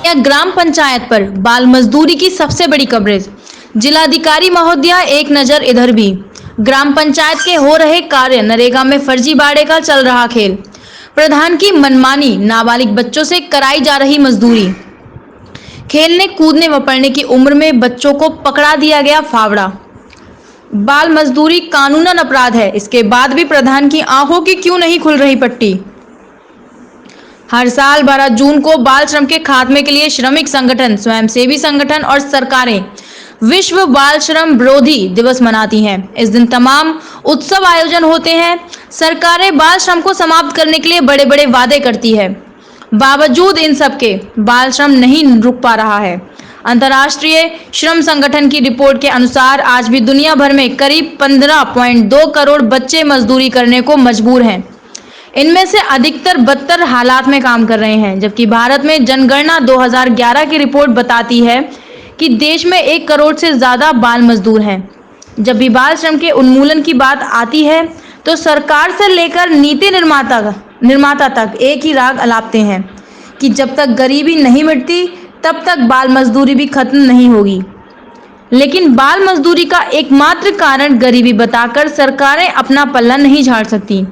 या ग्राम पंचायत पर बाल मजदूरी की सबसे बड़ी कवरेज। जिलाधिकारी महोदया, एक नजर इधर भी। ग्राम पंचायत के हो रहे कार्य, नरेगा में फर्जी बाड़े का चल रहा खेल। प्रधान की मनमानी, नाबालिग बच्चों से कराई जा रही मजदूरी। खेलने कूदने व पढ़ने की उम्र में बच्चों को पकड़ा दिया गया फावड़ा। बाल मजदूरी कानूनन अपराध है, इसके बाद भी प्रधान की आंखों की क्यों नहीं खुल रही पट्टी। हर साल 12 जून को बाल श्रम के खात्मे के लिए श्रमिक संगठन, स्वयंसेवी संगठन और सरकारें विश्व बाल श्रम विरोधी दिवस मनाती हैं। इस दिन तमाम उत्सव आयोजन होते हैं। सरकारें बाल श्रम को समाप्त करने के लिए बड़े बड़े वादे करती है। बावजूद इन सब के बाल श्रम नहीं रुक पा रहा है। अंतर्राष्ट्रीय श्रम संगठन की रिपोर्ट के अनुसार आज भी दुनिया भर में करीब 15.2 करोड़ बच्चे मजदूरी करने को मजबूर हैं। इनमें से अधिकतर बदतर हालात में काम कर रहे हैं, जबकि भारत में जनगणना 2011 की रिपोर्ट बताती है कि देश में 1 करोड़ से ज्यादा बाल मजदूर हैं। जब भी बाल श्रम के उन्मूलन की बात आती है तो सरकार से लेकर नीति निर्माता तक एक ही राग अलापते हैं कि जब तक गरीबी नहीं मिटती तब तक बाल मजदूरी भी खत्म नहीं होगी। लेकिन बाल मजदूरी का एकमात्र कारण गरीबी बताकर सरकारें अपना पल्ला नहीं झाड़ सकती।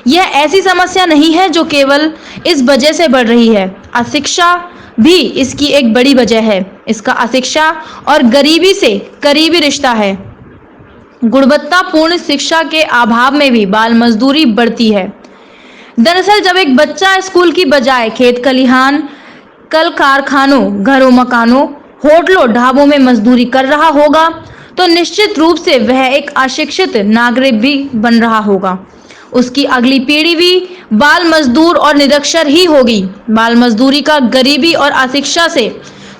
यह ऐसी समस्या नहीं है जो केवल इस वजह से बढ़ रही है। अशिक्षा भी इसकी एक बड़ी वजह है। इसका अशिक्षा और गरीबी से करीबी रिश्ता है। गुणवत्तापूर्ण शिक्षा के अभाव में भी बाल मजदूरी बढ़ती है। दरअसल जब एक बच्चा स्कूल की बजाय खेत खलिहान, कल कारखानों, घरों मकानों, होटलों ढाबों में मजदूरी कर रहा होगा तो निश्चित रूप से वह एक अशिक्षित नागरिक भी बन रहा होगा। उसकी अगली पीढ़ी भी बाल मजदूर और निरक्षर ही होगी। बाल मजदूरी का गरीबी और अशिक्षा से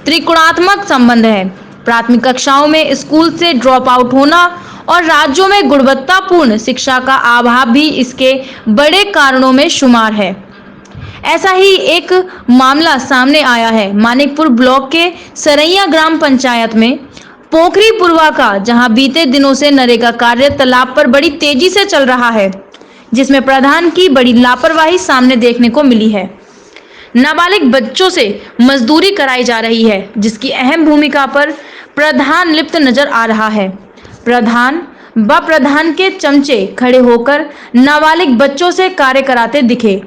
त्रिकोणात्मक संबंध है। प्राथमिक कक्षाओं में स्कूल से ड्रॉप आउट होना और राज्यों में गुणवत्तापूर्ण शिक्षा का अभाव भी इसके बड़े कारणों में शुमार है। ऐसा ही एक मामला सामने आया है मानिकपुर ब्लॉक के सरैया ग्राम पंचायत में पोखरी पुरवा का, जहां बीते दिनों से नरेगा कार्य तालाब पर बड़ी तेजी से चल रहा है, जिसमें प्रधान की बड़ी लापरवाही सामने देखने को मिली है। नाबालिग बच्चों से मजदूरी कराई जा रही है, जिसकी अहम भूमिका पर प्रधान लिप्त नजर आ रहा है। प्रधान के चमचे खड़े होकर नाबालिग बच्चों से कार्य कराते दिखे।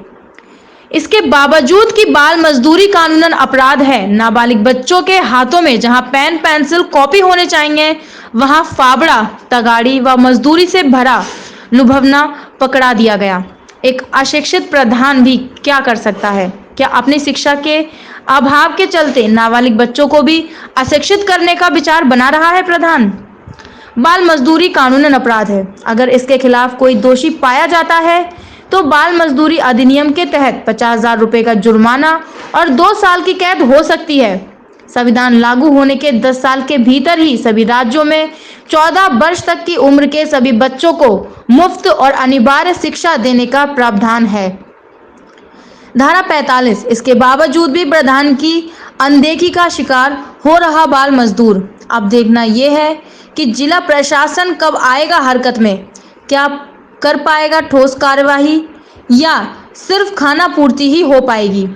इसके बावजूद कि बाल मजदूरी कानूनन अपराध है, नाबालिग बच्चों के हाथों में जहां पेन, पेंसिल, कॉपी होने चाहिए, वहां फावड़ा, तगाड़ी व मजदूरी से भरा लुभावना पकड़ा दिया गया। एक अशिक्षित प्रधान भी क्या कर सकता है? क्या अपनी शिक्षा के अभाव के चलते नाबालिग बच्चों को भी अशिक्षित करने का विचार बना रहा है प्रधान? बाल मजदूरी कानूनन अपराध है। अगर इसके खिलाफ कोई दोषी पाया जाता है तो बाल मजदूरी अधिनियम के तहत 50,000 रुपए का जुर्माना और 2 साल की कैद हो सकती है। संविधान लागू होने के 10 साल के भीतर ही सभी राज्यों में 14 वर्ष तक की उम्र के सभी बच्चों को मुफ्त और अनिवार्य शिक्षा देने का प्रावधान है। धारा 45। इसके बावजूद भी प्रधान की अनदेखी का शिकार हो रहा बाल मजदूर। अब देखना यह है कि जिला प्रशासन कब आएगा हरकत में। क्या कर पाएगा ठोस कार्यवाही या सिर्फ खाना पूर्ति ही हो पाएगी?